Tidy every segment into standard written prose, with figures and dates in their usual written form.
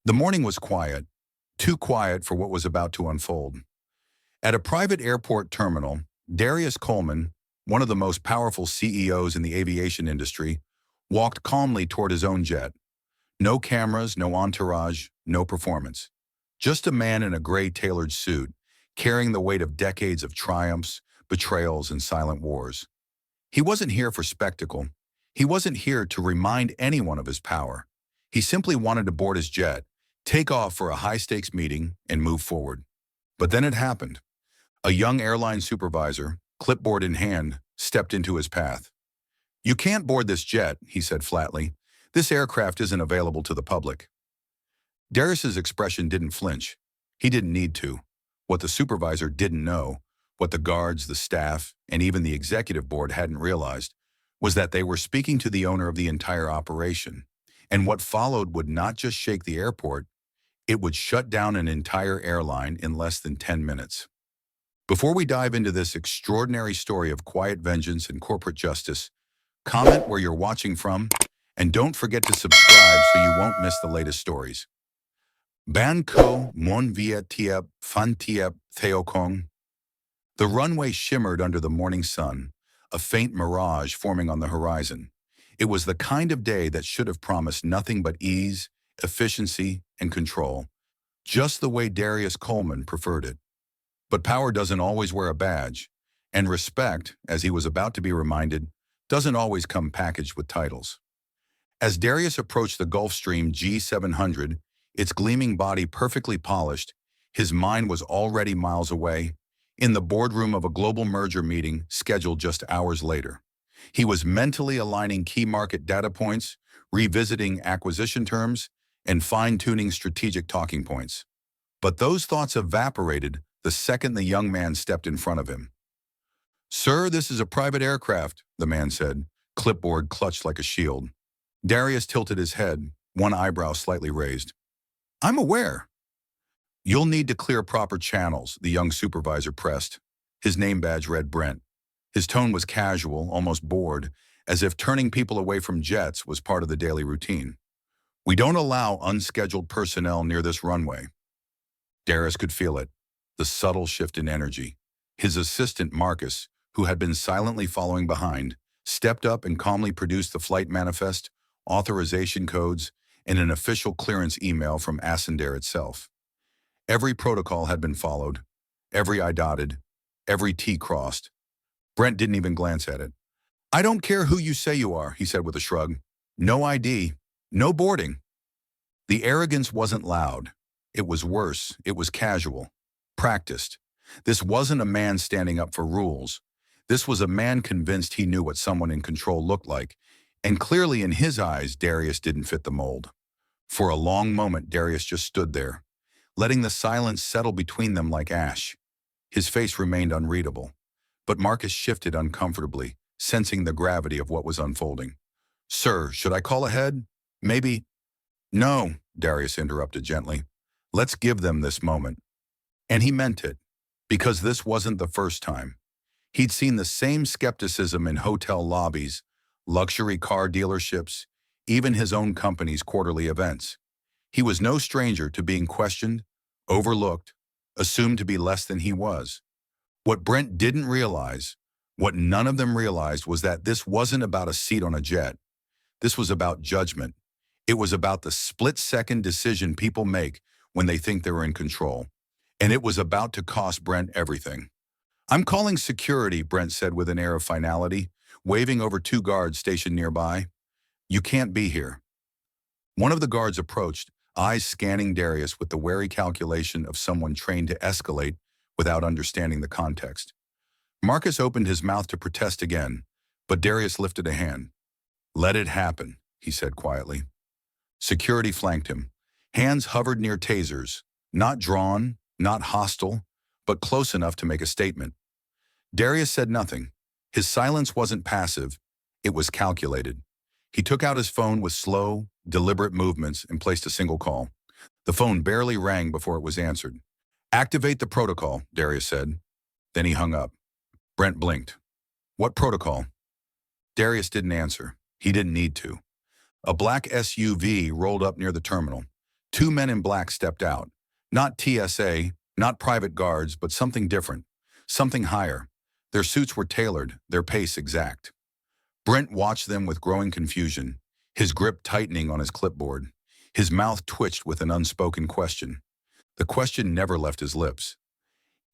The morning was quiet, too quiet for what was about to unfold. At a private airport terminal, Darius Coleman, one of the most powerful CEOs in the aviation industry, walked calmly toward his own jet. No cameras, no entourage, no performance. Just a man in a gray tailored suit, carrying the weight of decades of triumphs, betrayals, and silent wars. He wasn't here for spectacle. He wasn't here to remind anyone of his power. He simply wanted to board his jet, take off for a high-stakes meeting, and move forward. But then it happened. A young airline supervisor, clipboard in hand, stepped into his path. "You can't board this jet," he said flatly. "This aircraft isn't available to the public." Darius's expression didn't flinch. He didn't need to. What the supervisor didn't know, what the guards, the staff, and even the executive board hadn't realized, was that they were speaking to the owner of the entire operation. And what followed would not just shake the airport, it would shut down an entire airline in less than 10 minutes. Before we dive into this extraordinary story of quiet vengeance and corporate justice, comment where you're watching from, and don't forget to subscribe so you won't miss the latest stories. Ban ko mon viet tiep fan tiep theokong. The runway shimmered under the morning sun, a faint mirage forming on the horizon. It was the kind of day that should have promised nothing but ease, efficiency, and control, just the way Darius Coleman preferred it. But power doesn't always wear a badge, and respect, as he was about to be reminded, doesn't always come packaged with titles. As Darius approached the Gulfstream G700, its gleaming body perfectly polished, his mind was already miles away, in the boardroom of a global merger meeting scheduled just hours later. He was mentally aligning key market data points, revisiting acquisition terms, and fine-tuning strategic talking points. But those thoughts evaporated the second the young man stepped in front of him. "Sir, this is a private aircraft," the man said, clipboard clutched like a shield. Darius tilted his head, one eyebrow slightly raised. "I'm aware." "You'll need to clear proper channels," the young supervisor pressed. His name badge read Brent. His tone was casual, almost bored, as if turning people away from jets was part of the daily routine. "We don't allow unscheduled personnel near this runway." Darius could feel it, the subtle shift in energy. His assistant, Marcus, who had been silently following behind, stepped up and calmly produced the flight manifest, authorization codes, and an official clearance email from Ascendare itself. Every protocol had been followed, every I dotted, every T crossed. Brent didn't even glance at it. "I don't care who you say you are," he said with a shrug. "No ID, no boarding." The arrogance wasn't loud. It was worse. It was casual, practiced. This wasn't a man standing up for rules. This was a man convinced he knew what someone in control looked like, and clearly in his eyes, Darius didn't fit the mold. For a long moment, Darius just stood there, letting the silence settle between them like ash. His face remained unreadable, but Marcus shifted uncomfortably, sensing the gravity of what was unfolding. "Sir, should I call ahead? Maybe—" "No," Darius interrupted gently. "Let's give them this moment." And he meant it, because this wasn't the first time. He'd seen the same skepticism in hotel lobbies, luxury car dealerships, even his own company's quarterly events. He was no stranger to being questioned, overlooked, assumed to be less than he was. What Brent didn't realize, what none of them realized, was that this wasn't about a seat on a jet. This was about judgment. It was about the split-second decision people make when they think they're in control. And it was about to cost Brent everything. "I'm calling security," Brent said with an air of finality, waving over two guards stationed nearby. "You can't be here." One of the guards approached, eyes scanning Darius with the wary calculation of someone trained to escalate without understanding the context. Marcus opened his mouth to protest again, but Darius lifted a hand. "Let it happen," he said quietly. Security flanked him. Hands hovered near tasers, not drawn, not hostile, but close enough to make a statement. Darius said nothing. His silence wasn't passive, it was calculated. He took out his phone with slow, deliberate movements and placed a single call. The phone barely rang before it was answered. "Activate the protocol," Darius said. Then he hung up. Brent blinked. "What protocol?" Darius didn't answer. He didn't need to. A black SUV rolled up near the terminal. Two men in black stepped out. Not TSA, not private guards, but something different, something higher. Their suits were tailored, their pace exact. Brent watched them with growing confusion, his grip tightening on his clipboard. His mouth twitched with an unspoken question. The question never left his lips.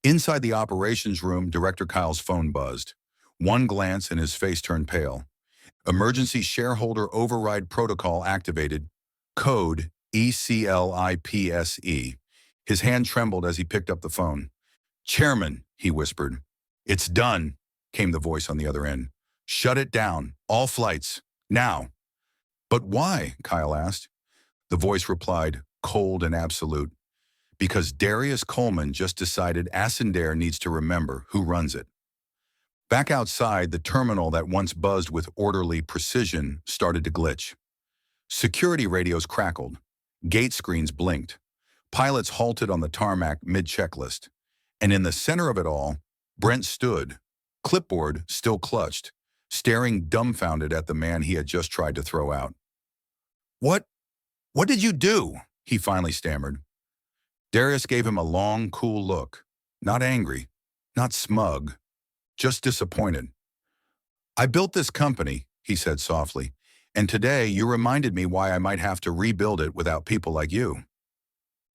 Inside the operations room, Director Kyle's phone buzzed. One glance and his face turned pale. Emergency shareholder override protocol activated. Code ECLIPSE. His hand trembled as he picked up the phone. Chairman, he whispered. It's done, came the voice on the other end. Shut it down. All flights. Now. But why? Kyle asked. The voice replied, cold and absolute. Because Darius Coleman just decided Asendair needs to remember who runs it. Back outside, the terminal that once buzzed with orderly precision started to glitch. Security radios crackled. Gate screens blinked. Pilots halted on the tarmac mid-checklist. And in the center of it all, Brent stood, clipboard still clutched, staring dumbfounded at the man he had just tried to throw out. What did you do? He finally stammered. Darius gave him a long, cool look. Not angry, not smug, just disappointed. I built this company, he said softly, and today you reminded me why I might have to rebuild it without people like you.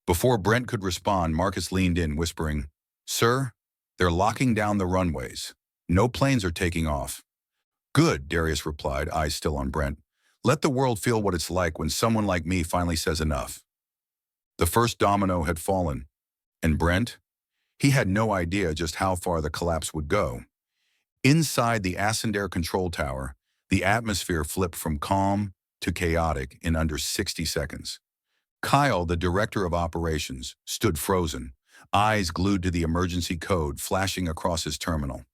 Before Brent could respond, Marcus leaned in, whispering, Sir, they're locking down the runways. No planes are taking off. Good, Darius replied, eyes still on Brent. Let the world feel what it's like when someone like me finally says enough. The first domino had fallen, and Brent? He had no idea just how far the collapse would go. Inside the Asendair control tower, the atmosphere flipped from calm to chaotic in under 60 seconds. Kyle, the director of operations, stood frozen, eyes glued to the emergency code flashing across his terminal.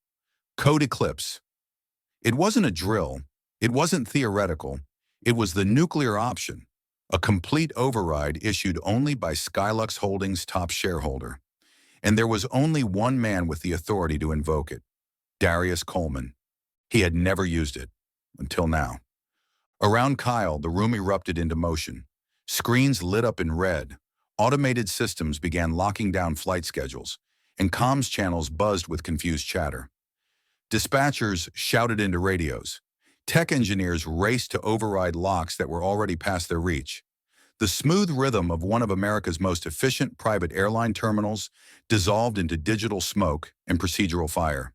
Code Eclipse. It wasn't a drill. It wasn't theoretical. It was the nuclear option, a complete override issued only by Skylux Holdings' top shareholder. And there was only one man with the authority to invoke it, Darius Coleman. He had never used it, until now. Around Kyle, the room erupted into motion. Screens lit up in red. Automated systems began locking down flight schedules, and comms channels buzzed with confused chatter. Dispatchers shouted into radios. Tech engineers raced to override locks that were already past their reach. The smooth rhythm of one of America's most efficient private airline terminals dissolved into digital smoke and procedural fire.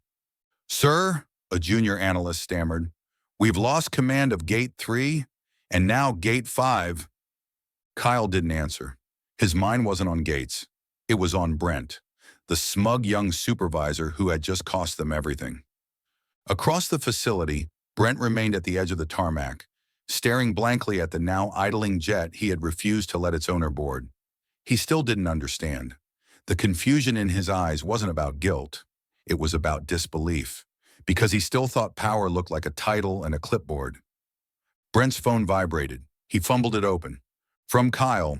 Sir, a junior analyst stammered, we've lost command of Gate 3 and now Gate 5. Kyle didn't answer. His mind wasn't on gates. It was on Brent, the smug young supervisor who had just cost them everything. Across the facility, Brent remained at the edge of the tarmac, staring blankly at the now idling jet he had refused to let its owner board. He still didn't understand. The confusion in his eyes wasn't about guilt. It was about disbelief, because he still thought power looked like a title and a clipboard. Brent's phone vibrated. He fumbled it open. From Kyle.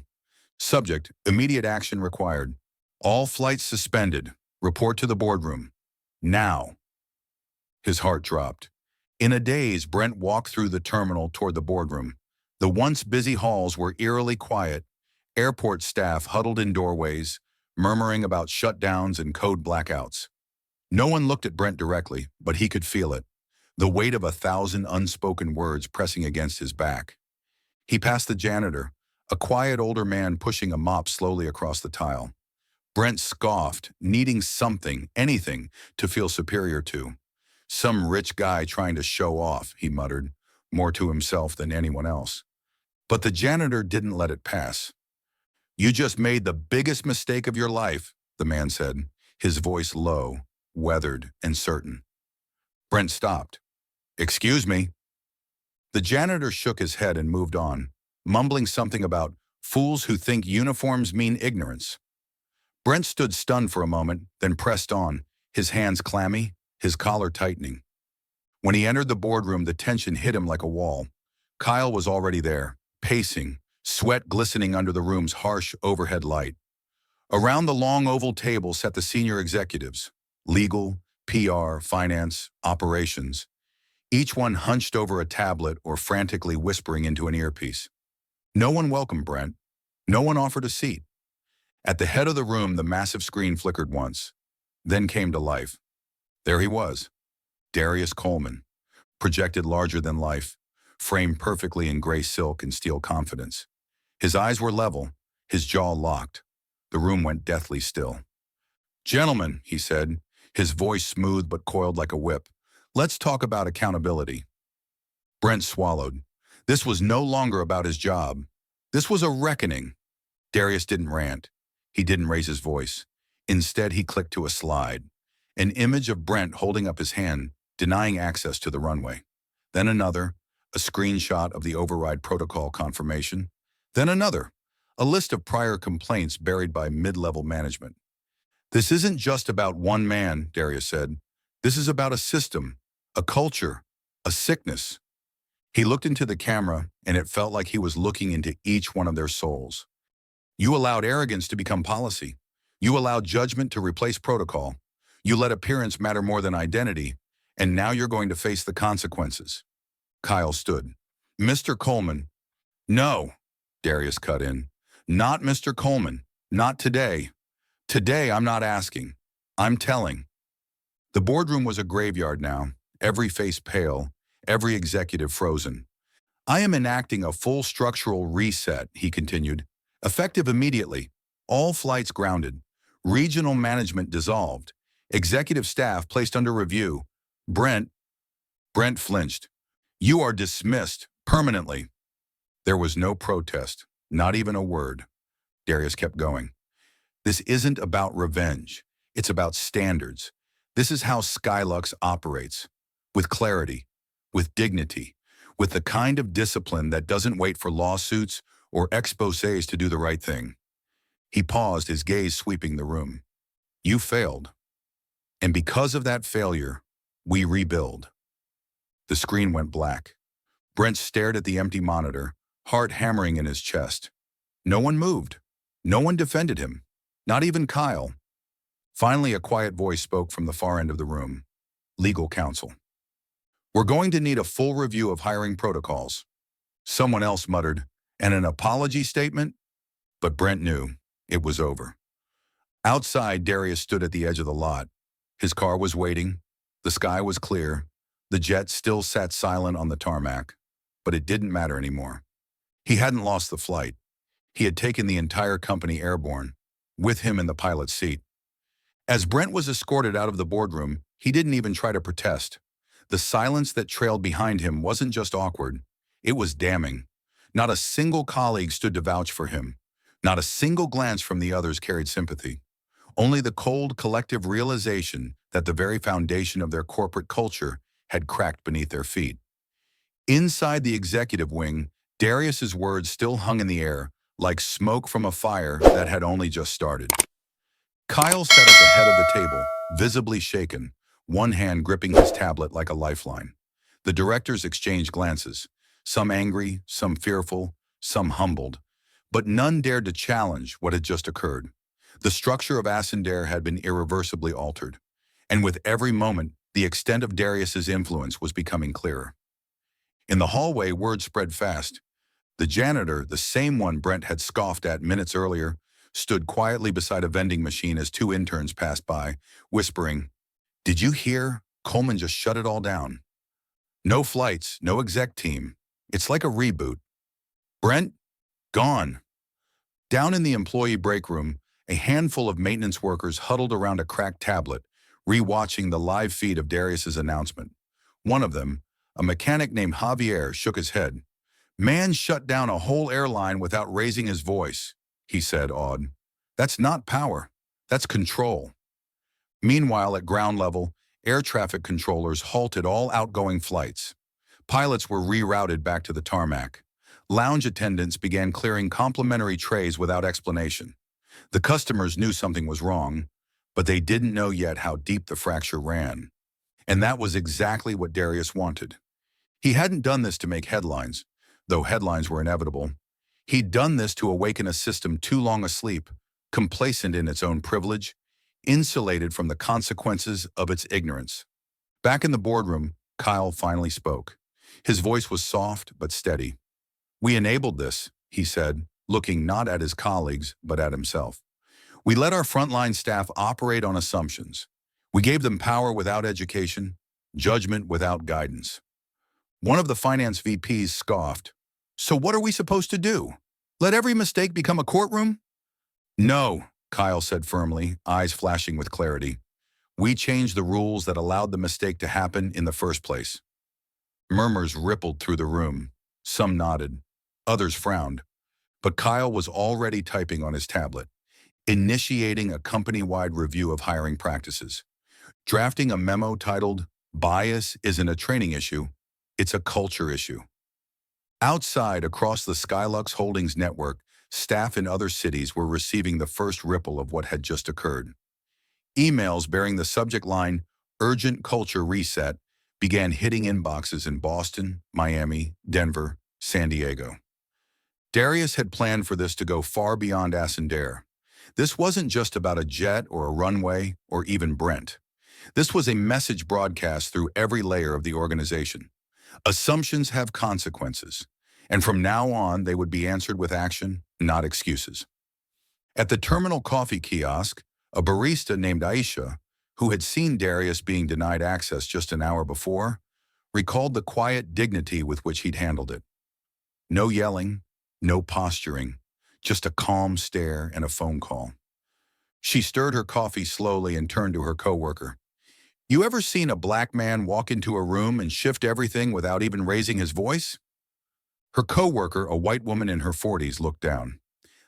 Subject, immediate action required. All flights suspended. Report to the boardroom. Now. His heart dropped. In a daze, Brent walked through the terminal toward the boardroom. The once busy halls were eerily quiet. Airport staff huddled in doorways, murmuring about shutdowns and code blackouts. No one looked at Brent directly, but he could feel it, the weight of 1,000 unspoken words pressing against his back. He passed the janitor, a quiet older man pushing a mop slowly across the tile. Brent scoffed, needing something, anything, to feel superior to. Some rich guy trying to show off, he muttered, more to himself than anyone else. But the janitor didn't let it pass. You just made the biggest mistake of your life, the man said, his voice low, weathered, and certain. Brent stopped. Excuse me. The janitor shook his head and moved on, mumbling something about fools who think uniforms mean ignorance. Brent stood stunned for a moment, then pressed on, his hands clammy, his collar tightening. When he entered the boardroom, the tension hit him like a wall. Kyle was already there, pacing, sweat glistening under the room's harsh overhead light. Around the long oval table sat the senior executives, legal, PR, finance, operations, each one hunched over a tablet or frantically whispering into an earpiece. No one welcomed Brent. No one offered a seat. At the head of the room, the massive screen flickered once, then came to life. There he was, Darius Coleman, projected larger than life, framed perfectly in gray silk and steel confidence. His eyes were level, his jaw locked. The room went deathly still. "Gentlemen," he said, his voice smooth but coiled like a whip, "let's talk about accountability." Brent swallowed. This was no longer about his job. This was a reckoning. Darius didn't rant. He didn't raise his voice. Instead, he clicked to a slide. An image of Brent holding up his hand, denying access to the runway. Then another, a screenshot of the override protocol confirmation. Then another, a list of prior complaints buried by mid-level management. "This isn't just about one man," Darius said. "This is about a system, a culture, a sickness." He looked into the camera, and it felt like he was looking into each one of their souls. "You allowed arrogance to become policy. You allowed judgment to replace protocol. You let appearance matter more than identity, and now you're going to face the consequences." Kyle stood. "Mr. Coleman." "No," Darius cut in. "Not Mr. Coleman. Not today. Today I'm not asking. I'm telling." The boardroom was a graveyard now, every face pale, every executive frozen. "I am enacting a full structural reset," he continued, "effective immediately. All flights grounded. Regional management dissolved. Executive staff placed under review. Brent flinched. "You are dismissed, permanently." There was no protest, not even a word. Darius kept going. "This isn't about revenge. It's about standards. This is how Skylux operates. With clarity, with dignity, with the kind of discipline that doesn't wait for lawsuits or exposés to do the right thing." He paused, his gaze sweeping the room. "You failed. And because of that failure, we rebuild." The screen went black. Brent stared at the empty monitor, heart hammering in his chest. No one moved. No one defended him. Not even Kyle. Finally, a quiet voice spoke from the far end of the room. Legal counsel. "We're going to need a full review of hiring protocols." Someone else muttered, "And an apology statement?" But Brent knew it was over. Outside, Darius stood at the edge of the lot. His car was waiting. The sky was clear. The jet still sat silent on the tarmac. But it didn't matter anymore. He hadn't lost the flight. He had taken the entire company airborne, with him in the pilot's seat. As Brent was escorted out of the boardroom, he didn't even try to protest. The silence that trailed behind him wasn't just awkward. It was damning. Not a single colleague stood to vouch for him. Not a single glance from the others carried sympathy. Only the cold, collective realization that the very foundation of their corporate culture had cracked beneath their feet. Inside the executive wing, Darius's words still hung in the air, like smoke from a fire that had only just started. Kyle sat at the head of the table, visibly shaken, one hand gripping his tablet like a lifeline. The directors exchanged glances, some angry, some fearful, some humbled. But none dared to challenge what had just occurred. The structure of Ascendare had been irreversibly altered, and with every moment, the extent of Darius's influence was becoming clearer. In the hallway, word spread fast. The janitor, the same one Brent had scoffed at minutes earlier, stood quietly beside a vending machine as two interns passed by, whispering, "Did you hear? Coleman just shut it all down. No flights, no exec team. It's like a reboot. Brent? Gone." Down in the employee break room, a handful of maintenance workers huddled around a cracked tablet, re-watching the live feed of Darius's announcement. One of them, a mechanic named Javier, shook his head. "Man shut down a whole airline without raising his voice," he said, awed. "That's not power. That's control." Meanwhile, at ground level, air traffic controllers halted all outgoing flights. Pilots were rerouted back to the tarmac. Lounge attendants began clearing complimentary trays without explanation. The customers knew something was wrong, but they didn't know yet how deep the fracture ran. And that was exactly what Darius wanted. He hadn't done this to make headlines, though headlines were inevitable. He'd done this to awaken a system too long asleep, complacent in its own privilege, insulated from the consequences of its ignorance. Back in the boardroom, Kyle finally spoke. His voice was soft but steady. "We enabled this," he said, looking not at his colleagues, but at himself. We let our frontline staff operate on assumptions. We gave them power without education, judgment without guidance. One of the finance VPs scoffed. So what are we supposed to do? Let every mistake become a courtroom? No, Kyle said firmly, eyes flashing with clarity. We changed the rules that allowed the mistake to happen in the first place. Murmurs rippled through the room. Some nodded. Others frowned. But Kyle was already typing on his tablet, initiating a company-wide review of hiring practices. Drafting a memo titled, "Bias isn't a training issue, it's a culture issue." Outside, across the Skylux Holdings network, staff in other cities were receiving the first ripple of what had just occurred. Emails bearing the subject line, "Urgent Culture Reset," began hitting inboxes in Boston, Miami, Denver, San Diego. Darius had planned for this to go far beyond Asendair. This wasn't just about a jet or a runway or even Brent. This was a message broadcast through every layer of the organization. Assumptions have consequences, and from now on they would be answered with action, not excuses. At the terminal coffee kiosk, a barista named Aisha, who had seen Darius being denied access just an hour before, recalled the quiet dignity with which he'd handled it. No yelling, no posturing, just a calm stare and a phone call. She stirred her coffee slowly and turned to her coworker. You ever seen a black man walk into a room and shift everything without even raising his voice? Her coworker, a white woman in her 40s, looked down.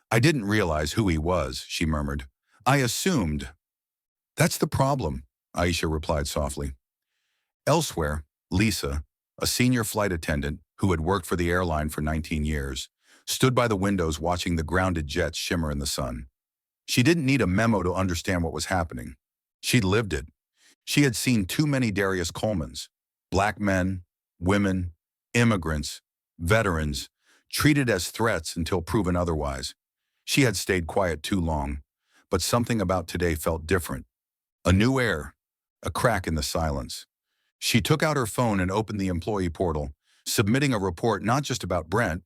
I didn't realize who he was, she murmured. I assumed. That's the problem, Aisha replied softly. Elsewhere, Lisa, a senior flight attendant who had worked for the airline for 19 years, stood by the windows watching the grounded jets shimmer in the sun. She didn't need a memo to understand what was happening. She'd lived it. She had seen too many Darius Colemans, black men, women, immigrants, veterans, treated as threats until proven otherwise. She had stayed quiet too long, but something about today felt different. A new air, a crack in the silence. She took out her phone and opened the employee portal, submitting a report not just about Brent,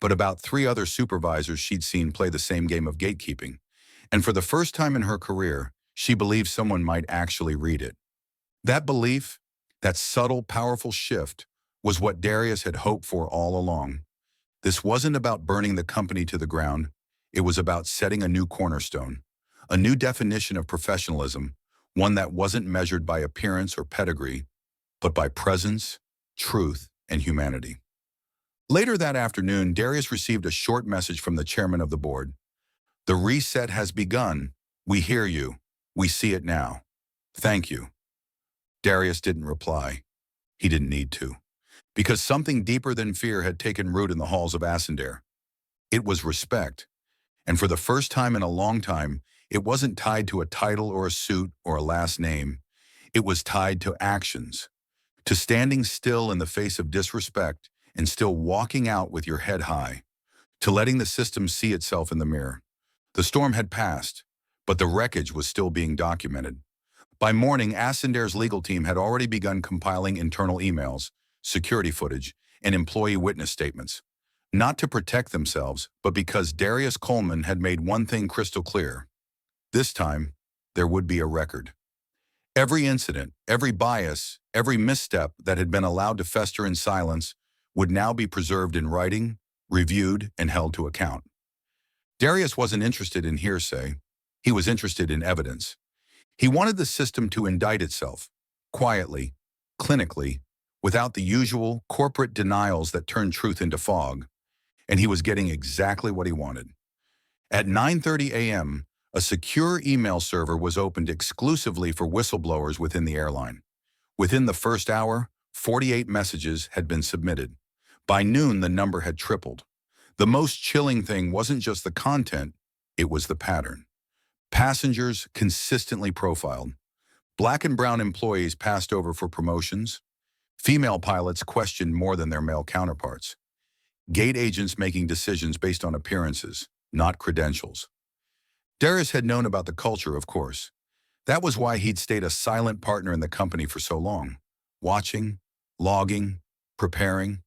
but about 3 other supervisors she'd seen play the same game of gatekeeping. And for the first time in her career, she believed someone might actually read it. That belief, that subtle, powerful shift, was what Darius had hoped for all along. This wasn't about burning the company to the ground. It was about setting a new cornerstone, a new definition of professionalism, one that wasn't measured by appearance or pedigree, but by presence, truth, and humanity. Later that afternoon, Darius received a short message from the chairman of the board. The reset has begun. We hear you. We see it now. Thank you. Darius didn't reply. He didn't need to, because something deeper than fear had taken root in the halls of Asendair. It was respect, and for the first time in a long time, it wasn't tied to a title or a suit or a last name. It was tied to actions, to standing still in the face of disrespect and still walking out with your head high, to letting the system see itself in the mirror. The storm had passed, but the wreckage was still being documented. By morning, Asendair's legal team had already begun compiling internal emails, security footage, and employee witness statements. Not to protect themselves, but because Darius Coleman had made one thing crystal clear. This time, there would be a record. Every incident, every bias, every misstep that had been allowed to fester in silence would now be preserved in writing, reviewed, and held to account. Darius wasn't interested in hearsay. He was interested in evidence. He wanted the system to indict itself, quietly, clinically, without the usual corporate denials that turn truth into fog, and he was getting exactly what he wanted. At 9:30 a.m., a secure email server was opened exclusively for whistleblowers within the airline. Within the first hour, 48 messages had been submitted. By noon, the number had tripled. The most chilling thing wasn't just the content, it was the pattern. Passengers consistently profiled. Black and brown employees passed over for promotions. Female pilots questioned more than their male counterparts. Gate agents making decisions based on appearances, not credentials. Darius had known about the culture, of course. That was why he'd stayed a silent partner in the company for so long, watching, logging, preparing.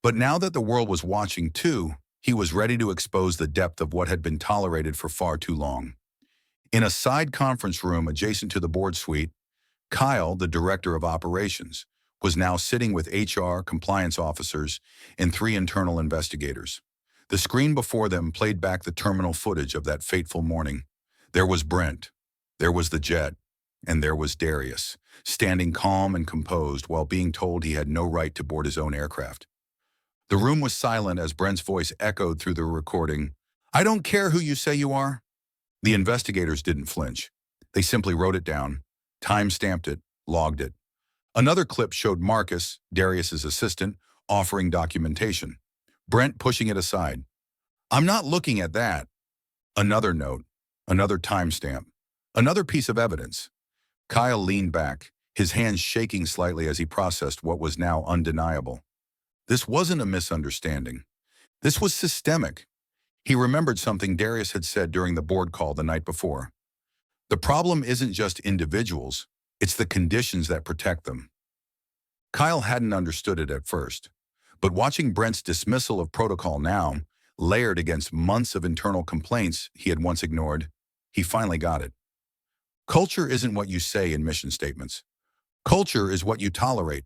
But now that the world was watching too, He was ready to expose the depth of what had been tolerated for far too long. In a side conference room adjacent to the board suite, Kyle, the director of operations, was now sitting with HR, compliance officers, and 3 internal investigators. The screen before them played back the terminal footage of that fateful morning. There was Brent, there was the jet, and there was Darius, standing calm and composed while being told he had no right to board his own aircraft. The room was silent as Brent's voice echoed through the recording. "I don't care who you say you are." The investigators didn't flinch. They simply wrote it down, time-stamped it, logged it. Another clip showed Marcus, Darius's assistant, offering documentation. Brent pushing it aside. "I'm not looking at that." Another note, another timestamp, another piece of evidence. Kyle leaned back, his hands shaking slightly as he processed what was now undeniable. This wasn't a misunderstanding. This was systemic. He remembered something Darius had said during the board call the night before. The problem isn't just individuals, it's the conditions that protect them. Kyle hadn't understood it at first, but watching Brent's dismissal of protocol now, layered against months of internal complaints he had once ignored, he finally got it. Culture isn't what you say in mission statements. Culture is what you tolerate,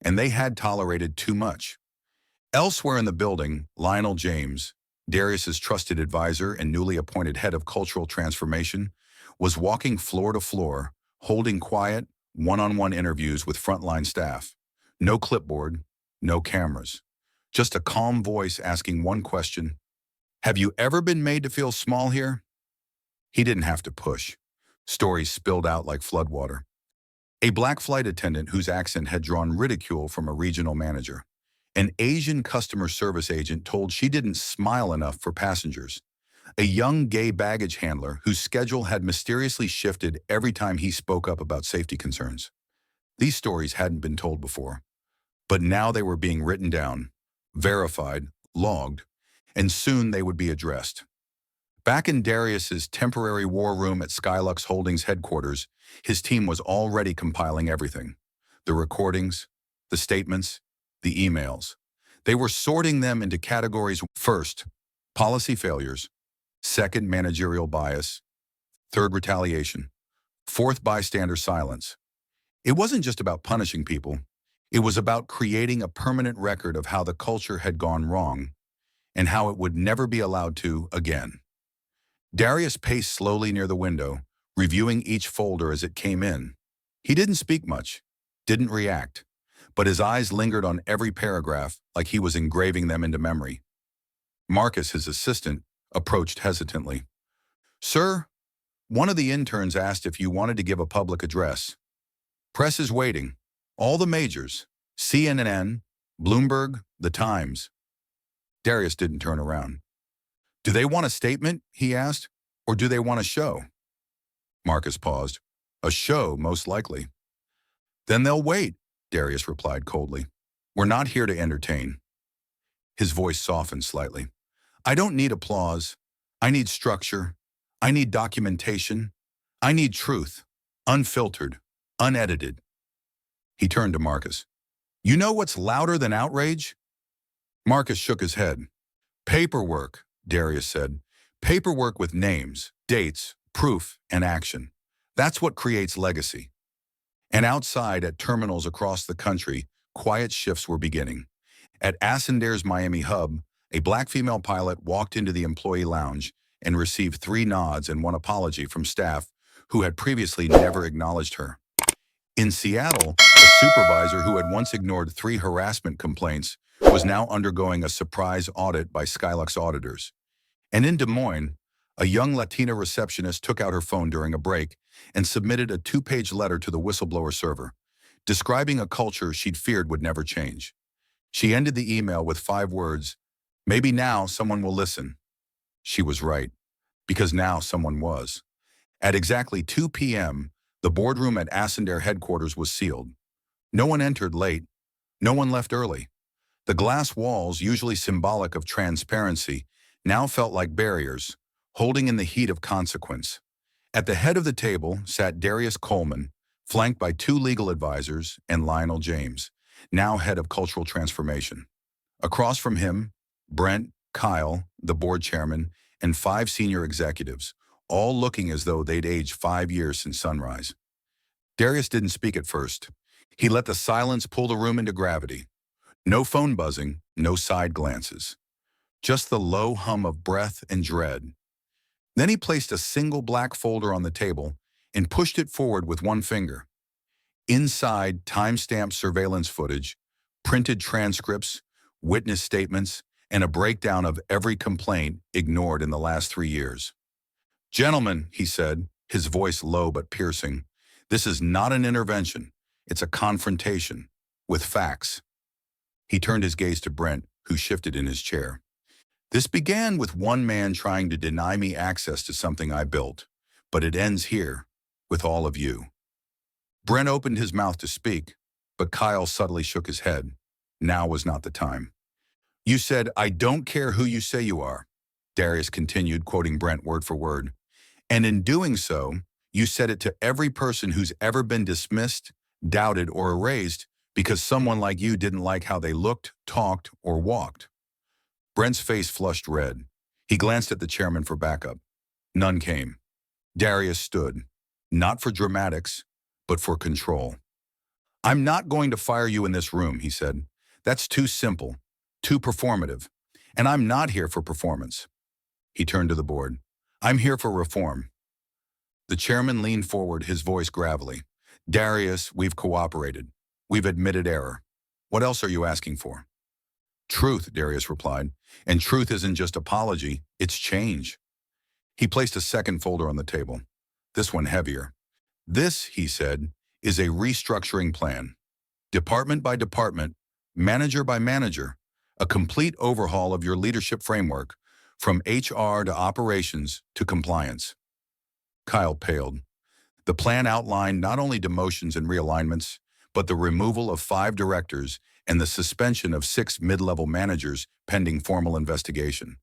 and they had tolerated too much. Elsewhere in the building, Lionel James, Darius's trusted advisor and newly appointed head of cultural transformation, was walking floor to floor, holding quiet, one-on-one interviews with frontline staff. No clipboard, no cameras. Just a calm voice asking one question: "Have you ever been made to feel small here?" He didn't have to push. Stories spilled out like floodwater. A black flight attendant whose accent had drawn ridicule from a regional manager. An Asian customer service agent told she didn't smile enough for passengers. A young gay baggage handler whose schedule had mysteriously shifted every time he spoke up about safety concerns. These stories hadn't been told before, but now they were being written down, verified, logged, and soon they would be addressed. Back in Darius's temporary war room at Skylux Holdings headquarters, his team was already compiling everything. The recordings, the statements, the emails. They were sorting them into categories: first, policy failures; second, managerial bias; third, retaliation; fourth, bystander silence. It wasn't just about punishing people. It was about creating a permanent record of how the culture had gone wrong and how it would never be allowed to again. Darius paced slowly near the window, reviewing each folder as it came in. He didn't speak much, didn't react, but his eyes lingered on every paragraph like he was engraving them into memory. Marcus, his assistant, approached hesitantly. "Sir, one of the interns asked if you wanted to give a public address. Press is waiting. All the majors, CNN, Bloomberg, The Times." Darius didn't turn around. "Do they want a statement?" he asked. "Or do they want a show?" Marcus paused. "A show, most likely." "Then they'll wait," Darius replied coldly. "We're not here to entertain." His voice softened slightly. "I don't need applause. I need structure. I need documentation. I need truth. Unfiltered. Unedited." He turned to Marcus. "You know what's louder than outrage?" Marcus shook his head. "Paperwork," Darius said. "Paperwork with names, dates, proof, and action. That's what creates legacy." And outside at terminals across the country, quiet shifts were beginning. At Asendair's Miami hub, a black female pilot walked into the employee lounge and received 3 nods and 1 apology from staff who had previously never acknowledged her. In Seattle, a supervisor who had once ignored 3 harassment complaints was now undergoing a surprise audit by Skylux auditors. And in Des Moines, a young Latina receptionist took out her phone during a break and submitted a 2-page letter to the whistleblower server, describing a culture she'd feared would never change. She ended the email with 5 words: "Maybe now someone will listen." She was right, because now someone was. At exactly 2 p.m., the boardroom at Asendair headquarters was sealed. No one entered late. No one left early. The glass walls, usually symbolic of transparency, now felt like barriers, holding in the heat of consequence. At the head of the table sat Darius Coleman, flanked by 2 legal advisors, and Lionel James, now head of cultural transformation. Across from him, Brent, Kyle, the board chairman, and 5 senior executives, all looking as though they'd aged 5 years since sunrise. Darius didn't speak at first. He let the silence pull the room into gravity. No phone buzzing, no side glances. Just the low hum of breath and dread. Then he placed a single black folder on the table and pushed it forward with one finger. Inside, time-stamped surveillance footage, printed transcripts, witness statements, and a breakdown of every complaint ignored in the last 3 years. "Gentlemen," he said, his voice low but piercing, "this is not an intervention. It's a confrontation, with facts." He turned his gaze to Brent, who shifted in his chair. "This began with one man trying to deny me access to something I built, but it ends here, with all of you." Brent opened his mouth to speak, but Kyle subtly shook his head. Now was not the time. "You said, 'I don't care who you say you are,'" Darius continued, quoting Brent word for word. "And in doing so, you said it to every person who's ever been dismissed, doubted, or erased because someone like you didn't like how they looked, talked, or walked." Brent's face flushed red. He glanced at the chairman for backup. None came. Darius stood, not for dramatics, but for control. "I'm not going to fire you in this room," he said. "That's too simple, too performative, and I'm not here for performance." He turned to the board. "I'm here for reform." The chairman leaned forward, his voice gravelly. "Darius, we've cooperated. We've admitted error. What else are you asking for?" "Truth," Darius replied. "And truth isn't just apology, it's change." He placed a second folder on the table, this one heavier. "This," he said, "is a restructuring plan. Department by department, manager by manager, a complete overhaul of your leadership framework, from HR to operations to compliance." Kyle paled. The plan outlined not only demotions and realignments, but the removal of 5 directors and the suspension of 6 mid-level managers pending formal investigation.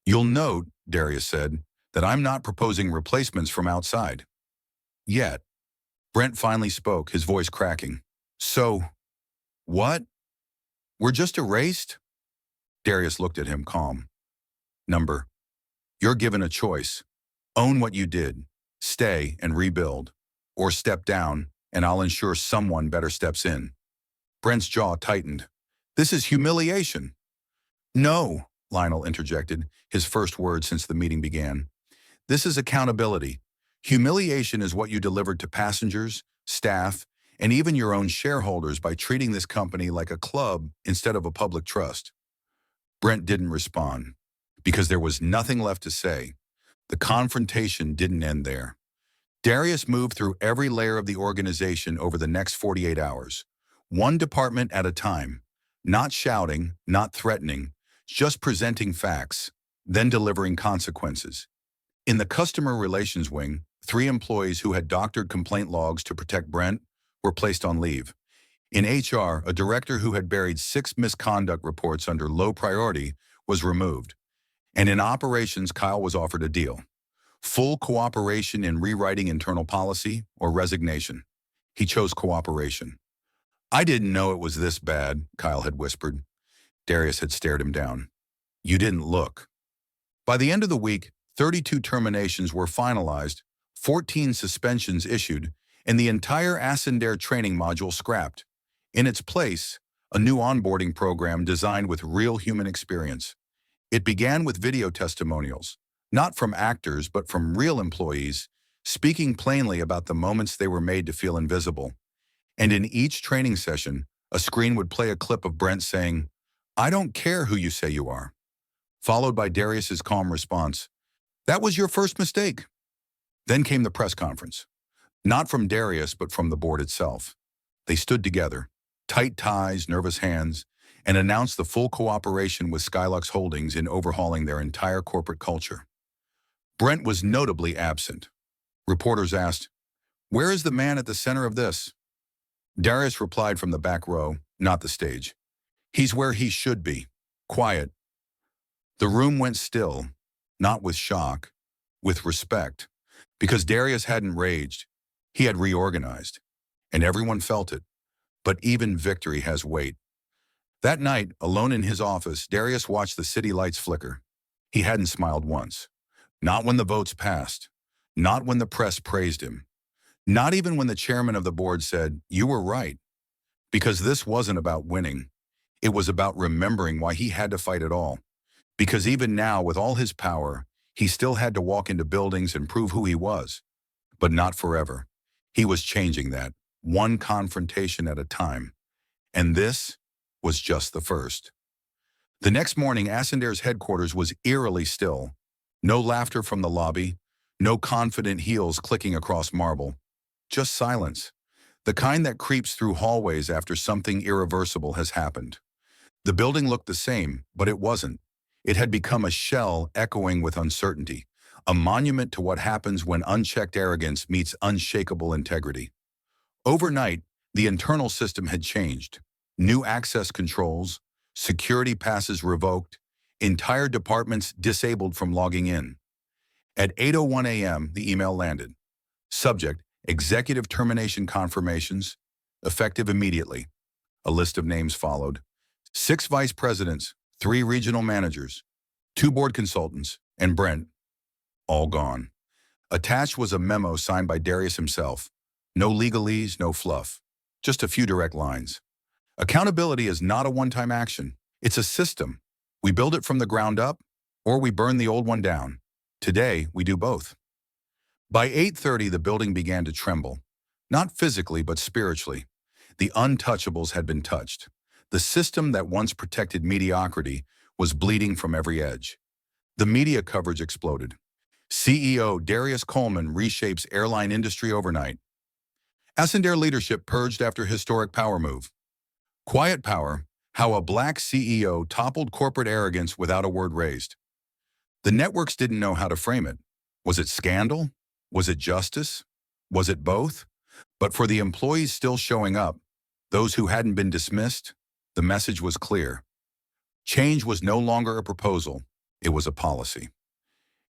"You'll note," Darius said, "that I'm not proposing replacements from outside. Yet." Brent finally spoke, his voice cracking. "So, what? We're just erased?" Darius looked at him, calm. "Number, you're given a choice. Own what you did, stay and rebuild, or step down, and I'll ensure someone better steps in." Brent's jaw tightened. "This is humiliation." "No," Lionel interjected, his first word since the meeting began. "This is accountability. Humiliation is what you delivered to passengers, staff, and even your own shareholders by treating this company like a club instead of a public trust." Brent didn't respond, because there was nothing left to say. The confrontation didn't end there. Darius moved through every layer of the organization over the next 48 hours, one department at a time, not shouting, not threatening, just presenting facts, then delivering consequences. In the customer relations wing, 3 employees who had doctored complaint logs to protect Brent were placed on leave. In HR, a director who had buried 6 misconduct reports under low priority was removed. And in operations, Kyle was offered a deal: full cooperation in rewriting internal policy or resignation. He chose cooperation. "I didn't know it was this bad," Kyle had whispered. Darius had stared him down. "You didn't look." By the end of the week, 32 terminations were finalized, 14 suspensions issued, and the entire Ascendare training module scrapped. In its place, a new onboarding program designed with real human experience. It began with video testimonials, not from actors but from real employees, speaking plainly about the moments they were made to feel invisible. And in each training session, a screen would play a clip of Brent saying, "I don't care who you say you are," followed by Darius's calm response, "That was your first mistake." Then came the press conference. Not from Darius, but from the board itself. They stood together, tight ties, nervous hands, and announced the full cooperation with Skylux Holdings in overhauling their entire corporate culture. Brent was notably absent. Reporters asked, "Where is the man at the center of this?" Darius replied from the back row, not the stage. "He's where he should be, quiet." The room went still, not with shock, with respect, because Darius hadn't raged, he had reorganized, and everyone felt it. But even victory has weight. That night, alone in his office, Darius watched the city lights flicker. He hadn't smiled once. Not when the votes passed. Not when the press praised him. Not even when the chairman of the board said, "You were right." Because this wasn't about winning. It was about remembering why he had to fight it all. Because even now, with all his power, he still had to walk into buildings and prove who he was. But not forever. He was changing that, one confrontation at a time. And this was just the first. The next morning, Ascender's headquarters was eerily still. No laughter from the lobby, no confident heels clicking across marble. Just silence. The kind that creeps through hallways after something irreversible has happened. The building looked the same, but it wasn't. It had become a shell echoing with uncertainty, a monument to what happens when unchecked arrogance meets unshakable integrity. Overnight, the internal system had changed. New access controls, security passes revoked, entire departments disabled from logging in. At 8:01 a.m., the email landed. Subject, executive termination confirmations, effective immediately. A list of names followed. 6 vice presidents, 3 regional managers, 2 board consultants, and Brent, all gone. Attached was a memo signed by Darius himself. No legalese, no fluff. Just a few direct lines. Accountability is not a one-time action. It's a system. We build it from the ground up, or we burn the old one down. Today, we do both. By 8:30, the building began to tremble. Not physically, but spiritually. The untouchables had been touched. The system that once protected mediocrity was bleeding from every edge. The media coverage exploded. CEO Darius Coleman reshapes airline industry overnight. Ascender leadership purged after historic power move. Quiet power, how a black CEO toppled corporate arrogance without a word raised. The networks didn't know how to frame it. Was it scandal? Was it justice? Was it both? But for the employees still showing up, those who hadn't been dismissed, the message was clear. Change was no longer a proposal, it was a policy.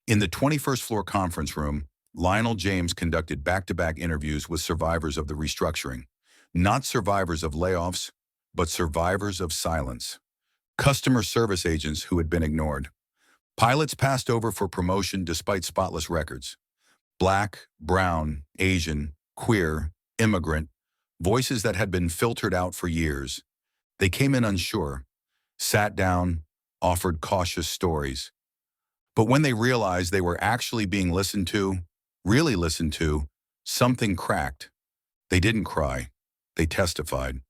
In the 21st floor conference room, Lionel James conducted back-to-back interviews with survivors of the restructuring. Not survivors of layoffs, but survivors of silence. Customer service agents who had been ignored. Pilots passed over for promotion despite spotless records. Black, brown, Asian, queer, immigrant, voices that had been filtered out for years. They came in unsure, sat down, offered cautious stories. But when they realized they were actually being listened to, really listened to, something cracked. They didn't cry. They testified.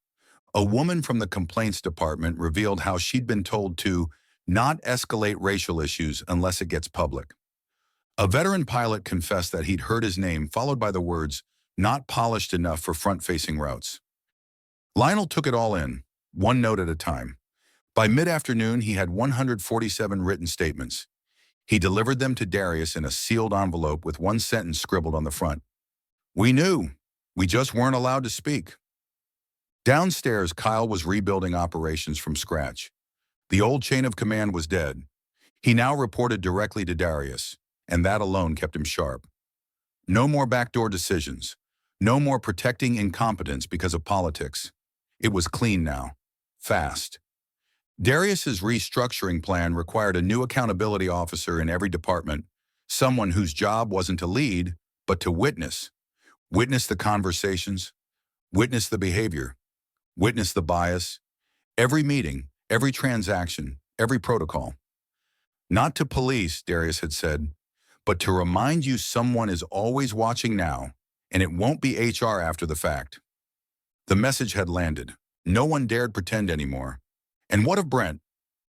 A woman from the complaints department revealed how she'd been told to not escalate racial issues unless it gets public. A veteran pilot confessed that he'd heard his name followed by the words, "not polished enough for front-facing routes." Lionel took it all in, one note at a time. By mid-afternoon, he had 147 written statements. He delivered them to Darius in a sealed envelope with one sentence scribbled on the front. "We knew. We just weren't allowed to speak." Downstairs, Kyle was rebuilding operations from scratch. The old chain of command was dead. He now reported directly to Darius, and that alone kept him sharp. No more backdoor decisions. No more protecting incompetence because of politics. It was clean now. Fast. Darius's restructuring plan required a new accountability officer in every department, someone whose job wasn't to lead, but to witness. Witness the conversations, witness the behavior, witness the bias, every meeting, every transaction, every protocol. Not to police, Darius had said, but to remind you someone is always watching now, and it won't be HR after the fact. The message had landed. No one dared pretend anymore. And what of Brent?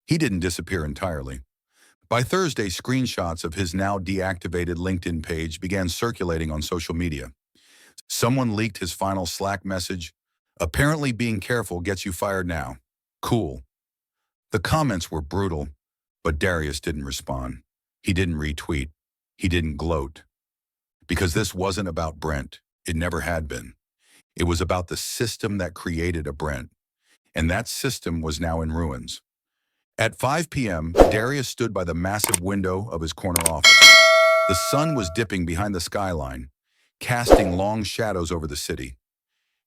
He didn't disappear entirely. By Thursday, screenshots of his now deactivated LinkedIn page began circulating on social media. Someone leaked his final Slack message, "Apparently being careful gets you fired now. Cool." The comments were brutal, but Darius didn't respond. He didn't retweet. He didn't gloat. Because this wasn't about Brent. It never had been. It was about the system that created a Brent. And that system was now in ruins. At 5 p.m., Darius stood by the massive window of his corner office. The sun was dipping behind the skyline, casting long shadows over the city.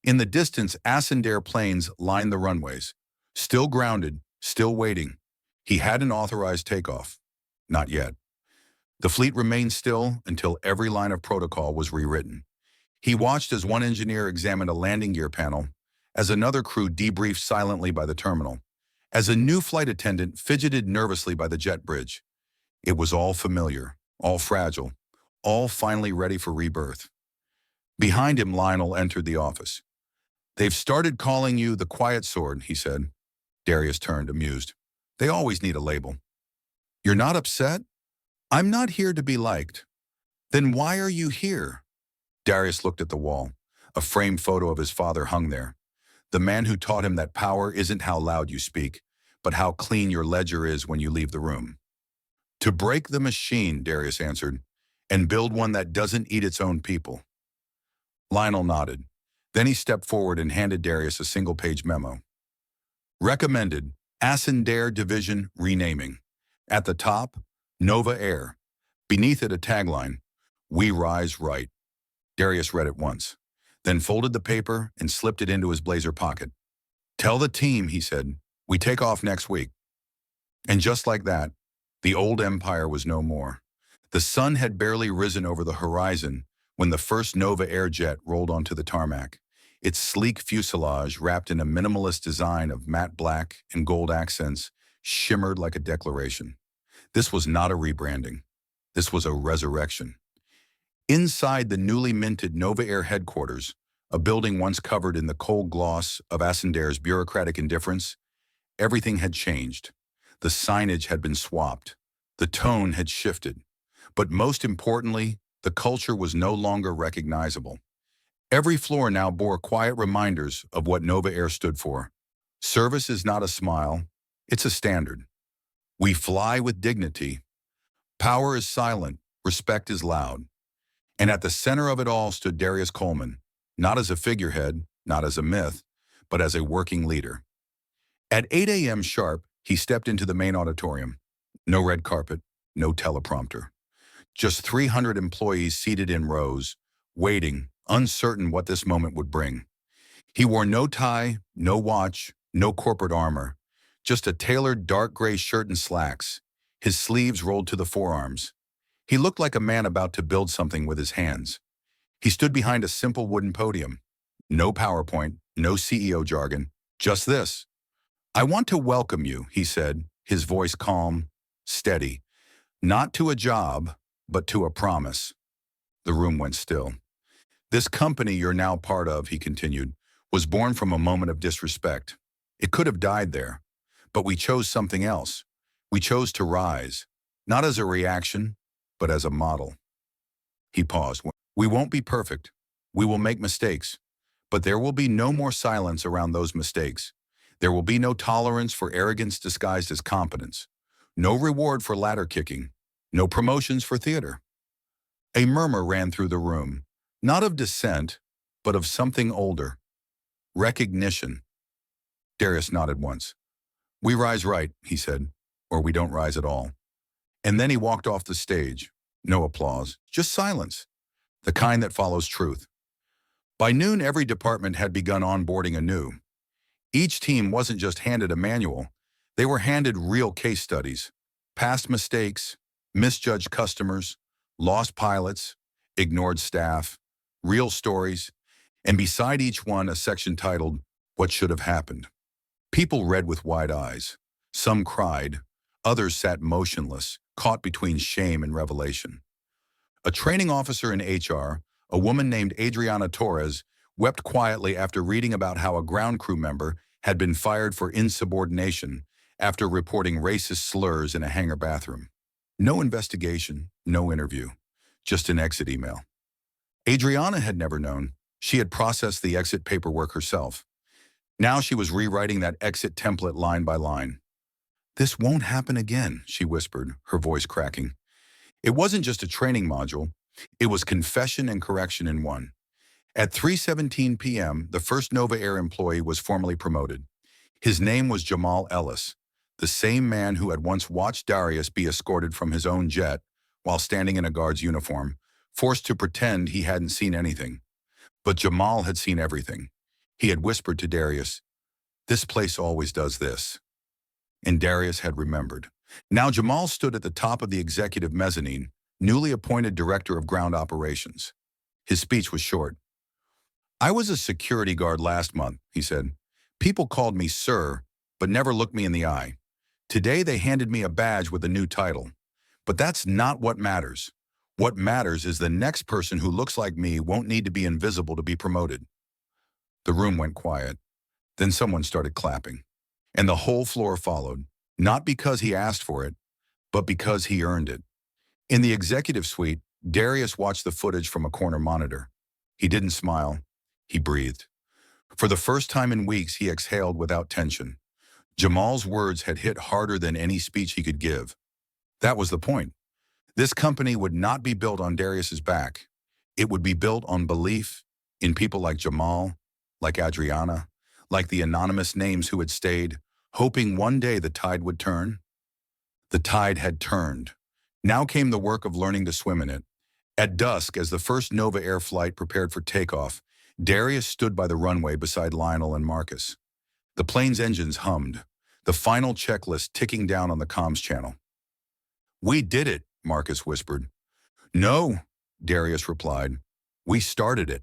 In the distance, Ascender planes lined the runways. Still grounded, still waiting. He hadn't authorized takeoff. Not yet. The fleet remained still until every line of protocol was rewritten. He watched as one engineer examined a landing gear panel, as another crew debriefed silently by the terminal, as a new flight attendant fidgeted nervously by the jet bridge. It was all familiar, all fragile, all finally ready for rebirth. Behind him, Lionel entered the office. "They've started calling you the Quiet Sword," he said. Darius turned, amused. "They always need a label." "You're not upset?" "I'm not here to be liked." "Then why are you here?" Darius looked at the wall. A framed photo of his father hung there. The man who taught him that power isn't how loud you speak, but how clean your ledger is when you leave the room. "To break the machine," Darius answered, "and build one that doesn't eat its own people." Lionel nodded. Then he stepped forward and handed Darius a single-page memo. Recommended, Ascendare Division renaming. At the top, Nova Air. Beneath it, a tagline, "We rise right." Darius read it once, then folded the paper and slipped it into his blazer pocket. "Tell the team," he said, "we take off next week." And just like that, the old empire was no more. The sun had barely risen over the horizon when the first Nova Air jet rolled onto the tarmac. Its sleek fuselage, wrapped in a minimalist design of matte black and gold accents, shimmered like a declaration. This was not a rebranding. This was a resurrection. Inside the newly minted Nova Air headquarters, a building once covered in the cold gloss of Ascendare's bureaucratic indifference, everything had changed. The signage had been swapped. The tone had shifted. But most importantly, the culture was no longer recognizable. Every floor now bore quiet reminders of what Nova Air stood for. Service is not a smile, it's a standard. We fly with dignity. Power is silent, respect is loud. And at the center of it all stood Darius Coleman, not as a figurehead, not as a myth, but as a working leader. At 8 a.m. sharp, he stepped into the main auditorium. No red carpet, no teleprompter. Just 300 employees seated in rows, waiting, uncertain what this moment would bring. He wore no tie, no watch, no corporate armor, just a tailored dark gray shirt and slacks, his sleeves rolled to the forearms. He looked like a man about to build something with his hands. He stood behind a simple wooden podium. No PowerPoint, no CEO jargon, just this. "I want to welcome you," he said, his voice calm, steady. "Not to a job, but to a promise." The room went still. "This company you're now part of," he continued, "was born from a moment of disrespect. It could have died there. But we chose something else. We chose to rise, not as a reaction, but as a model." He paused. "We won't be perfect. We will make mistakes. But there will be no more silence around those mistakes. There will be no tolerance for arrogance disguised as competence. No reward for ladder kicking. No promotions for theater." A murmur ran through the room, not of dissent, but of something older. Recognition. Darius nodded once. "We rise right," he said, "or we don't rise at all." And then he walked off the stage. No applause, just silence, the kind that follows truth. By noon, every department had begun onboarding anew. Each team wasn't just handed a manual, they were handed real case studies, past mistakes, misjudged customers, lost pilots, ignored staff, real stories, and beside each one a section titled, "What Should Have Happened." People read with wide eyes. Some cried, others sat motionless, caught between shame and revelation. A training officer in HR, a woman named Adriana Torres, wept quietly after reading about how a ground crew member had been fired for insubordination after reporting racist slurs in a hangar bathroom. No investigation, no interview, just an exit email. Adriana had never known. She had processed the exit paperwork herself. Now she was rewriting that exit template line by line. "This won't happen again," she whispered, her voice cracking. It wasn't just a training module. It was confession and correction in one. At 3:17 p.m., the first Nova Air employee was formally promoted. His name was Jamal Ellis, the same man who had once watched Darius be escorted from his own jet while standing in a guard's uniform, forced to pretend he hadn't seen anything. But Jamal had seen everything. He had whispered to Darius, This place always does this. And Darius had remembered. Now Jamal stood at the top of the executive mezzanine, newly appointed director of ground operations. His speech was short. I was a security guard last month, he said. People called me sir, but never looked me in the eye. Today they handed me a badge with a new title. But that's not what matters. What matters is the next person who looks like me won't need to be invisible to be promoted. The room went quiet. Then someone started clapping. And the whole floor followed, not because he asked for it, but because he earned it. In the executive suite, Darius watched the footage from a corner monitor. He didn't smile. He breathed. For the first time in weeks, he exhaled without tension. Jamal's words had hit harder than any speech he could give. That was the point. This company would not be built on Darius's back. It would be built on belief in people like Jamal, like Adriana, like the anonymous names who had stayed, hoping one day the tide would turn. The tide had turned. Now came the work of learning to swim in it. At dusk, as the first Nova Air flight prepared for takeoff, Darius stood by the runway beside Lionel and Marcus. The plane's engines hummed, the final checklist ticking down on the comms channel. We did it, Marcus whispered. No, Darius replied. We started it.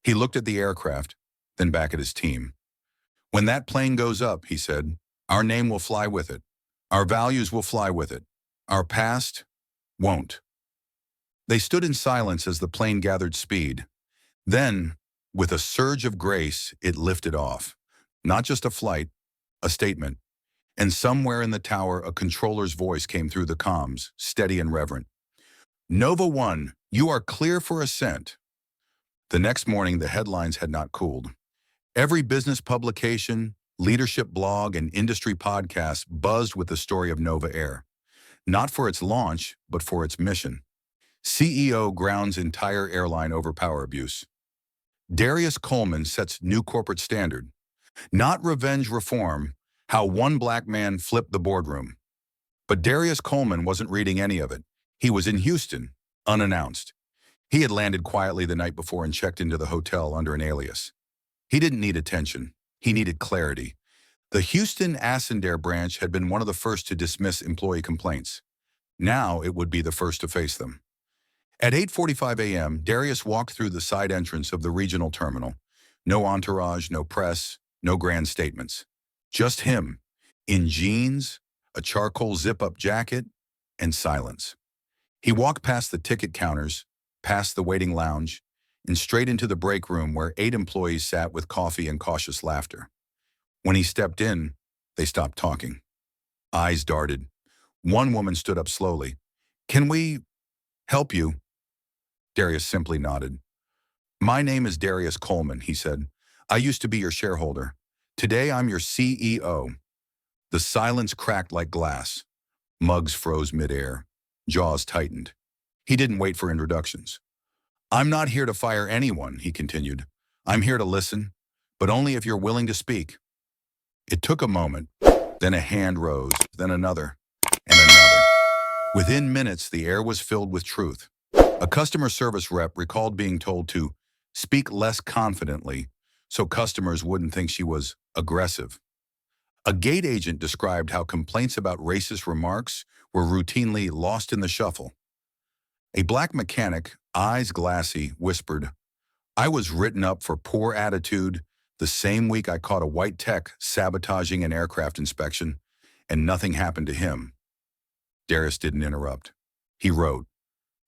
He looked at the aircraft, then back at his team. When that plane goes up, he said, our name will fly with it. Our values will fly with it. Our past won't. They stood in silence as the plane gathered speed. Then, with a surge of grace, it lifted off. Not just a flight, a statement. And somewhere in the tower, a controller's voice came through the comms, steady and reverent. Nova 1, you are clear for ascent. The next morning, the headlines had not cooled. Every business publication, leadership blog, and industry podcast buzzed with the story of Nova Air. Not for its launch, but for its mission. CEO grounds entire airline over power abuse. Darius Coleman sets new corporate standard. Not revenge reform, how one black man flipped the boardroom. But Darius Coleman wasn't reading any of it. He was in Houston, unannounced. He had landed quietly the night before and checked into the hotel under an alias. He didn't need attention. He needed clarity. The Houston Ascendare branch had been one of the first to dismiss employee complaints. Now it would be the first to face them. At 8:45 a.m., Darius walked through the side entrance of the regional terminal. No entourage, no press, no grand statements. Just him, in jeans, a charcoal zip-up jacket, and silence. He walked past the ticket counters, past the waiting lounge, and straight into the break room where 8 employees sat with coffee and cautious laughter. When he stepped in, they stopped talking. Eyes darted. One woman stood up slowly. Can we help you? Darius simply nodded. My name is Darius Coleman, he said. I used to be your shareholder. Today I'm your CEO. The silence cracked like glass. Mugs froze midair. Jaws tightened. He didn't wait for introductions. I'm not here to fire anyone, he continued. I'm here to listen, but only if you're willing to speak. It took a moment. Then a hand rose, then another, and another. Within minutes, the air was filled with truth. A customer service rep recalled being told to speak less confidently so customers wouldn't think she was aggressive. A gate agent described how complaints about racist remarks were routinely lost in the shuffle. A black mechanic, eyes glassy, whispered, I was written up for poor attitude the same week I caught a white tech sabotaging an aircraft inspection, and nothing happened to him. Darius didn't interrupt. He wrote,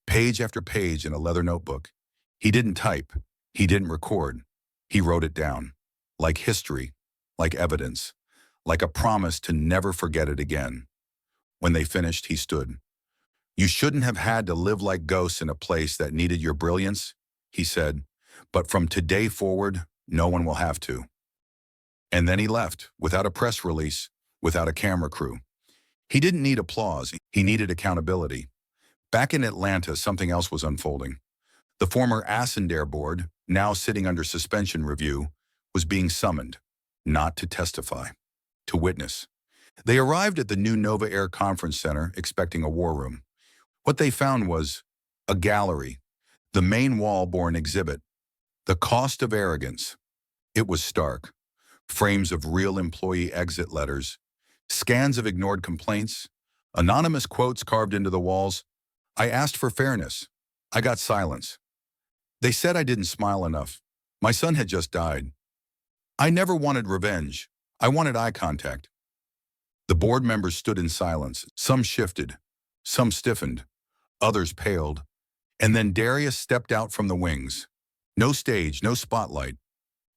page after page in a leather notebook. He didn't type. He didn't record. He wrote it down, like history, like evidence, like a promise to never forget it again. When they finished, he stood. You shouldn't have had to live like ghosts in a place that needed your brilliance, he said, but from today forward, no one will have to. And then he left, without a press release, without a camera crew. He didn't need applause. He needed accountability. Back in Atlanta, something else was unfolding. The former Ascendare board, now sitting under suspension review, was being summoned, not to testify, to witness. They arrived at the new Nova Air Conference Center expecting a war room. What they found was a gallery. The main wall bore an exhibit, The Cost of Arrogance. It was stark. frames of real employee exit letters, scans of ignored complaints, anonymous quotes carved into the walls. I asked for fairness. I got silence. They said I didn't smile enough. My son had just died. I never wanted revenge. I wanted eye contact. The board members stood in silence. Some shifted, some stiffened, others paled. And then Darius stepped out from the wings. No stage, no spotlight,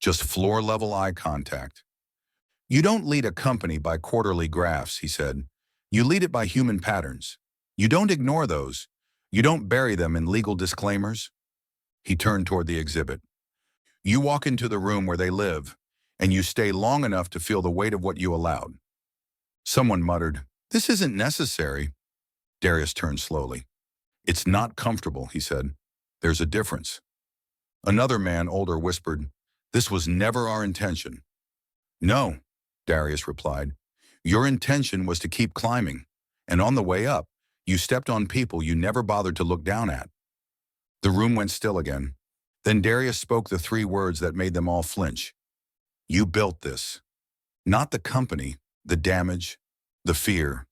just floor-level eye contact. You don't lead a company by quarterly graphs, he said. You lead it by human patterns. You don't ignore those. You don't bury them in legal disclaimers. He turned toward the exhibit. You walk into the room where they live, and you stay long enough to feel the weight of what you allowed. Someone muttered, "This isn't necessary." Darius turned slowly. "It's not comfortable," he said. "There's a difference." Another man, older, whispered, "This was never our intention." "No," Darius replied. "Your intention was to keep climbing, and on the way up, you stepped on people you never bothered to look down at." The room went still again. Then Darius spoke the three words that made them all flinch. "You built this." Not the company, the damage, the fear,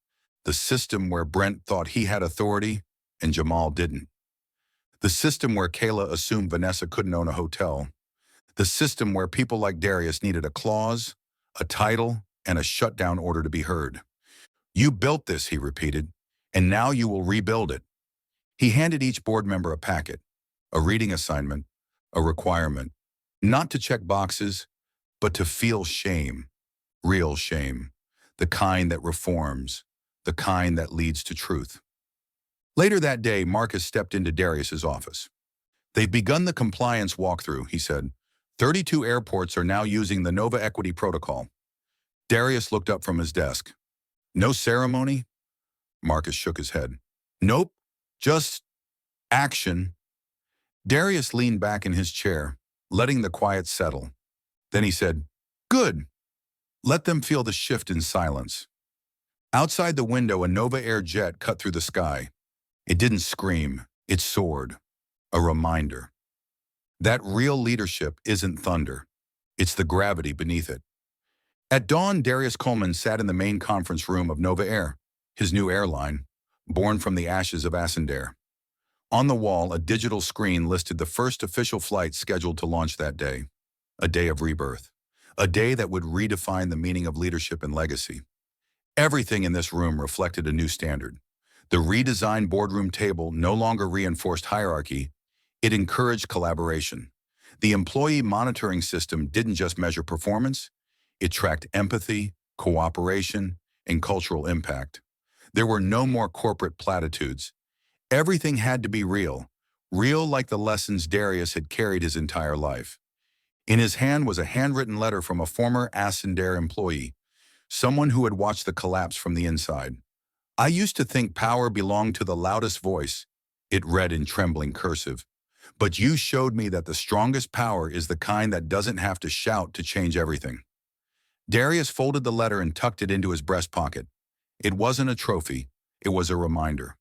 the system where Brent thought he had authority and Jamal didn't. The system where Kayla assumed Vanessa couldn't own a hotel. The system where people like Darius needed a clause, a title, and a shutdown order to be heard. "You built this," he repeated, "and now you will rebuild it." He handed each board member a packet, a reading assignment, a requirement, not to check boxes, but to feel shame, real shame, the kind that reforms, the kind that leads to truth. Later that day, Marcus stepped into Darius's office. "They've begun the compliance walkthrough," he said. 32 airports are now using the Nova Equity Protocol." Darius looked up from his desk. "No ceremony?" Marcus shook his head. "Nope, just action." Darius leaned back in his chair, letting the quiet settle. Then he said, "Good. Let them feel the shift in silence." Outside the window, a Nova Air jet cut through the sky. It didn't scream, it soared. A reminder. That real leadership isn't thunder. It's the gravity beneath it. At dawn, Darius Coleman sat in the main conference room of Nova Air, his new airline, born from the ashes of Ascender. On the wall, a digital screen listed the first official flight scheduled to launch that day. A day of rebirth. A day that would redefine the meaning of leadership and legacy. Everything in this room reflected a new standard. The redesigned boardroom table no longer reinforced hierarchy, it encouraged collaboration. The employee monitoring system didn't just measure performance, it tracked empathy, cooperation, and cultural impact. There were no more corporate platitudes. Everything had to be real, real like the lessons Darius had carried his entire life. In his hand was a handwritten letter from a former Ascender employee, someone who had watched the collapse from the inside. "I used to think power belonged to the loudest voice," it read in trembling cursive. "But you showed me that the strongest power is the kind that doesn't have to shout to change everything." Darius folded the letter and tucked it into his breast pocket. It wasn't a trophy, it was a reminder.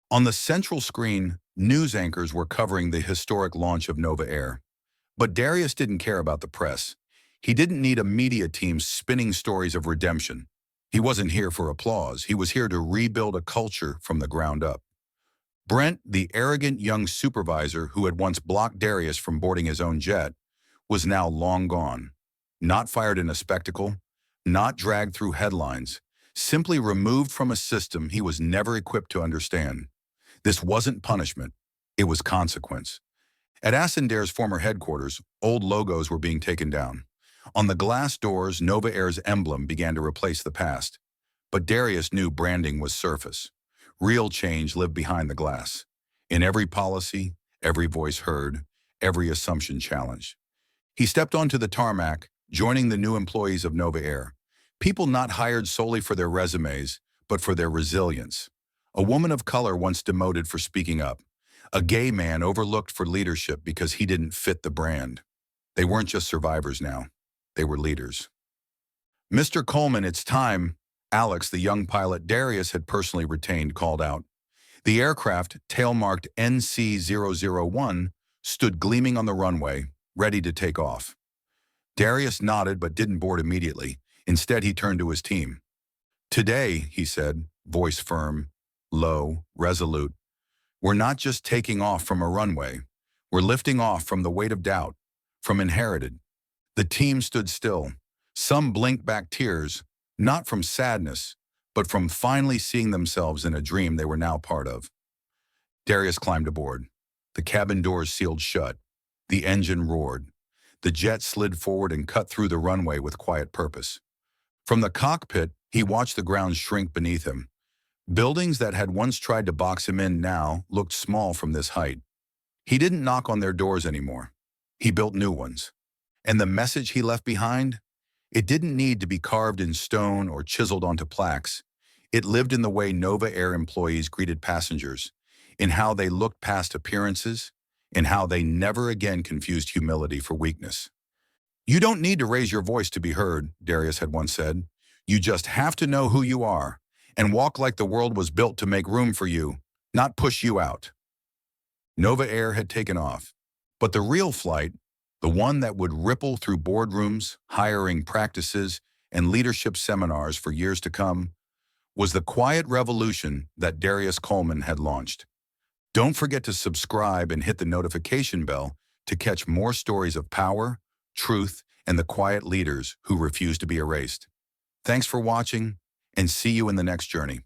On the central screen, news anchors were covering the historic launch of Nova Air. But Darius didn't care about the press. He didn't need a media team spinning stories of redemption. He wasn't here for applause. He was here to rebuild a culture from the ground up. Brent, the arrogant young supervisor who had once blocked Darius from boarding his own jet, was now long gone. Not fired in a spectacle, not dragged through headlines, simply removed from a system he was never equipped to understand. This wasn't punishment, it was consequence. At Ascender's former headquarters, old logos were being taken down. On the glass doors, Nova Air's emblem began to replace the past. But Darius knew branding was surface. Real change lived behind the glass. In every policy, every voice heard, every assumption challenged. He stepped onto the tarmac, joining the new employees of Nova Air. People not hired solely for their resumes, but for their resilience. A woman of color once demoted for speaking up. A gay man overlooked for leadership because he didn't fit the brand. They weren't just survivors now. They were leaders. "Mr. Coleman, it's time," Alex, the young pilot Darius had personally retained, called out. The aircraft, tail-marked NC-001, stood gleaming on the runway, ready to take off. Darius nodded but didn't board immediately. Instead, he turned to his team. Today, he said, voice firm, low, resolute, we're not just taking off from a runway. We're lifting off from the weight of doubt, from inherited. The team stood still. Some blinked back tears, not from sadness, but from finally seeing themselves in a dream they were now part of. Darius climbed aboard. The cabin doors sealed shut. The engine roared. The jet slid forward and cut through the runway with quiet purpose. From the cockpit, he watched the ground shrink beneath him. Buildings that had once tried to box him in now looked small from this height. He didn't knock on their doors anymore. He built new ones. And the message he left behind? It didn't need to be carved in stone or chiseled onto plaques. It lived in the way Nova Air employees greeted passengers, in how they looked past appearances, in how they never again confused humility for weakness. You don't need to raise your voice to be heard, Darius had once said. You just have to know who you are and walk like the world was built to make room for you, not push you out. Nova Air had taken off, but the real flight, the one that would ripple through boardrooms, hiring practices, and leadership seminars for years to come, was the quiet revolution that Darius Coleman had launched. Don't forget to subscribe and hit the notification bell to catch more stories of power, truth, and the quiet leaders who refuse to be erased. Thanks for watching, and see you in the next journey.